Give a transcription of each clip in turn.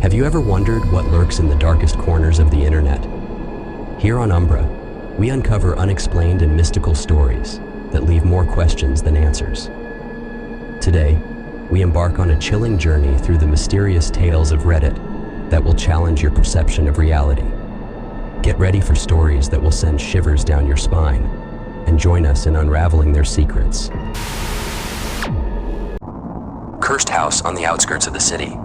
Have you ever wondered what lurks in the darkest corners of the internet? Here on Umbra, we uncover unexplained and mystical stories that leave more questions than answers. Today, we embark on a chilling journey through the mysterious tales of Reddit that will challenge your perception of reality. Get ready for stories that will send shivers down your spine, and join us in unraveling their secrets. Cursed house on the outskirts of the city.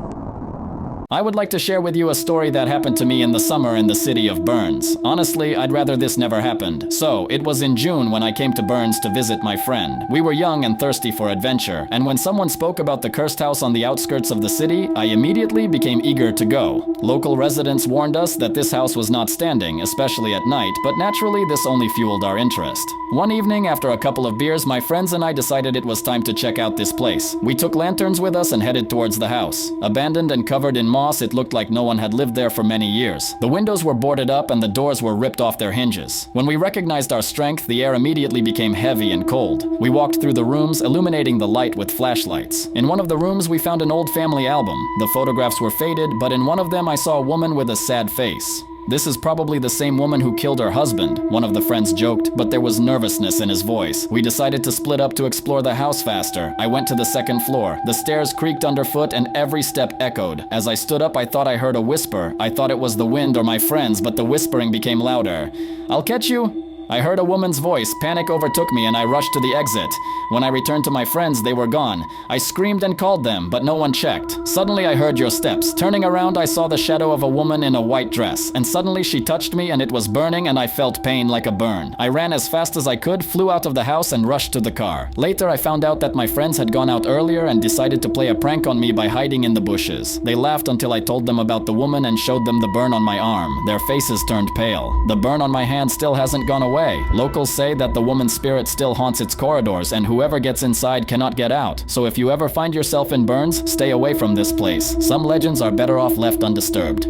I would like to share with you a story that happened to me in the summer in the city of Burns. Honestly, I'd rather this never happened. So, it was in June when I came to Burns to visit my friend. We were young and thirsty for adventure, and when someone spoke about the cursed house on the outskirts of the city, I immediately became eager to go. Local residents warned us that this house was not standing, especially at night, but naturally this only fueled our interest. One evening, after a couple of beers, my friends and I decided it was time to check out this place. We took lanterns with us and headed towards the house. Abandoned and covered in moss, it looked like no one had lived there for many years. The windows were boarded up and the doors were ripped off their hinges. When we recognized our strength, the air immediately became heavy and cold. We walked through the rooms, illuminating the light with flashlights. In one of the rooms, we found an old family album. The photographs were faded, but in one of them I saw a woman with a sad face. "This is probably the same woman who killed her husband," one of the friends joked, but there was nervousness in his voice. We decided to split up to explore the house faster. I went to the second floor. The stairs creaked underfoot and every step echoed. As I stood up, I thought I heard a whisper. I thought it was the wind or my friends, but the whispering became louder. "I'll catch you." I heard a woman's voice. Panic overtook me and I rushed to the exit. When I returned to my friends, they were gone. I screamed and called them, but no one checked. Suddenly I heard your steps. Turning around, I saw the shadow of a woman in a white dress, and suddenly she touched me and it was burning and I felt pain like a burn. I ran as fast as I could, flew out of the house and rushed to the car. Later I found out that my friends had gone out earlier and decided to play a prank on me by hiding in the bushes. They laughed until I told them about the woman and showed them the burn on my arm. Their faces turned pale. The burn on my hand still hasn't gone away. Locals say that the woman's spirit still haunts its corridors and whoever gets inside cannot get out. So if you ever find yourself in Burns, stay away from this place. Some legends are better off left undisturbed.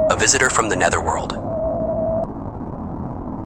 A visitor from the netherworld.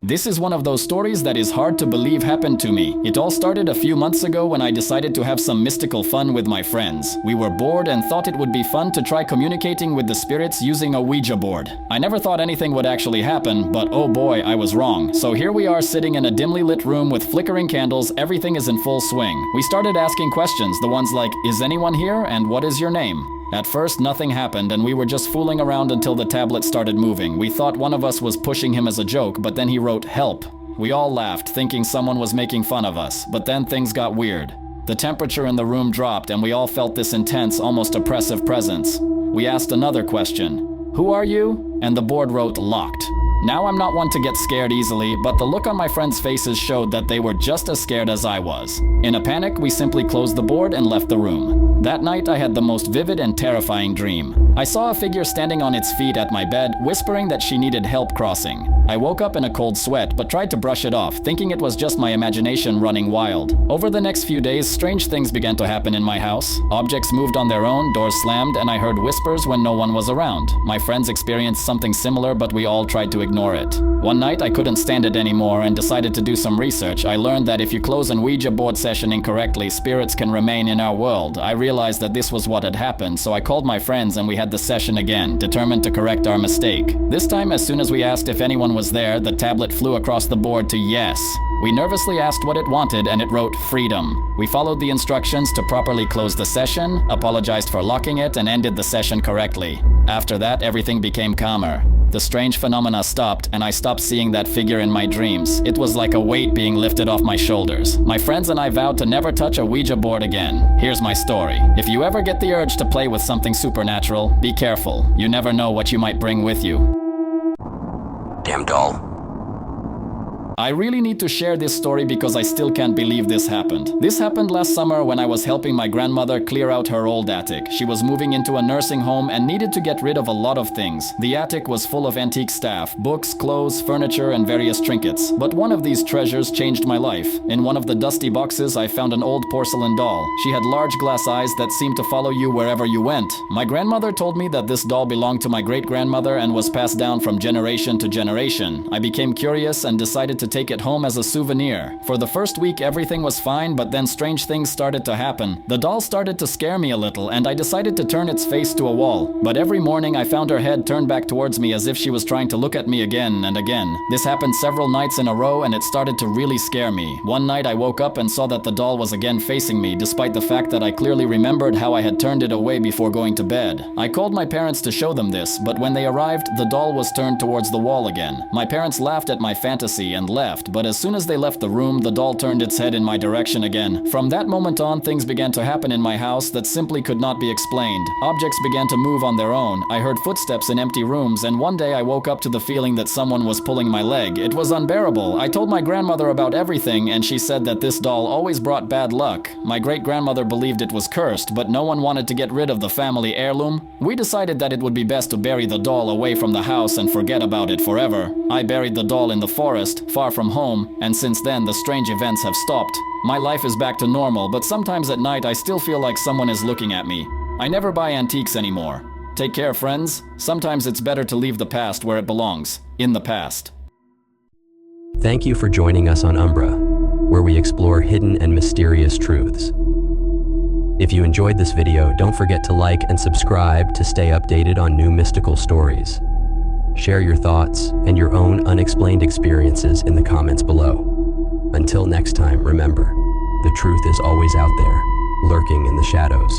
This is one of those stories that is hard to believe happened to me. It all started a few months ago when I decided to have some mystical fun with my friends. We were bored and thought it would be fun to try communicating with the spirits using a Ouija board. I never thought anything would actually happen, but oh boy, I was wrong. So here we are sitting in a dimly lit room with flickering candles, everything is in full swing. We started asking questions, the ones like, "Is anyone here?" and "What is your name?" At first, nothing happened and we were just fooling around until the tablet started moving. We thought one of us was pushing him as a joke, but then he wrote, "Help." We all laughed, thinking someone was making fun of us, but then things got weird. The temperature in the room dropped and we all felt this intense, almost oppressive presence. We asked another question, "Who are you?" And the board wrote, "Locked." Now I'm not one to get scared easily, but the look on my friends' faces showed that they were just as scared as I was. In a panic, we simply closed the board and left the room. That night, I had the most vivid and terrifying dream. I saw a figure standing on its feet at my bed, whispering that she needed help crossing. I woke up in a cold sweat, but tried to brush it off, thinking it was just my imagination running wild. Over the next few days, strange things began to happen in my house. Objects moved on their own, doors slammed, and I heard whispers when no one was around. My friends experienced something similar, but we all tried to ignore it. One night, I couldn't stand it anymore and decided to do some research. I learned that if you close an Ouija board session incorrectly, spirits can remain in our world. I realized that this was what had happened, so I called my friends and we had the session again, determined to correct our mistake. This time, as soon as we asked if anyone was there, the tablet flew across the board to yes. We nervously asked what it wanted and it wrote freedom. We followed the instructions to properly close the session, apologized for locking it, and ended the session correctly. After that, everything became calmer. The strange phenomena stopped and I stopped seeing that figure in my dreams. It was like a weight being lifted off my shoulders. My friends and I vowed to never touch a Ouija board again. Here's my story. If you ever get the urge to play with something supernatural, be careful. You never know what you might bring with you. Damn doll. I really need to share this story because I still can't believe this happened. This happened last summer when I was helping my grandmother clear out her old attic. She was moving into a nursing home and needed to get rid of a lot of things. The attic was full of antique stuff, books, clothes, furniture, and various trinkets. But one of these treasures changed my life. In one of the dusty boxes, I found an old porcelain doll. She had large glass eyes that seemed to follow you wherever you went. My grandmother told me that this doll belonged to my great-grandmother and was passed down from generation to generation. I became curious and decided to to take it home as a souvenir. For the first week everything was fine, but then strange things started to happen. The doll started to scare me a little, and I decided to turn its face to a wall. But every morning I found her head turned back towards me as if she was trying to look at me again and again. This happened several nights in a row, and it started to really scare me. One night I woke up and saw that the doll was again facing me, despite the fact that I clearly remembered how I had turned it away before going to bed. I called my parents to show them this, but when they arrived, the doll was turned towards the wall again. My parents laughed at my fantasy and left, but as soon as they left the room, the doll turned its head in my direction again. From that moment on, things began to happen in my house that simply could not be explained. Objects began to move on their own. I heard footsteps in empty rooms, and one day I woke up to the feeling that someone was pulling my leg. It was unbearable. I told my grandmother about everything, and she said that this doll always brought bad luck. My great-grandmother believed it was cursed, but no one wanted to get rid of the family heirloom. We decided that it would be best to bury the doll away from the house and forget about it forever. I buried the doll in the forest, far from home, and since then the strange events have stopped. My life is back to normal, but sometimes at night I still feel like someone is looking at me. I never buy antiques anymore. Take care, friends. Sometimes it's better to leave the past where it belongs, in the past. Thank you for joining us on Umbra, where we explore hidden and mysterious truths. If you enjoyed this video, don't forget to like and subscribe to stay updated on new mystical stories. Share your thoughts and your own unexplained experiences in the comments below. Until next time, remember, the truth is always out there, lurking in the shadows.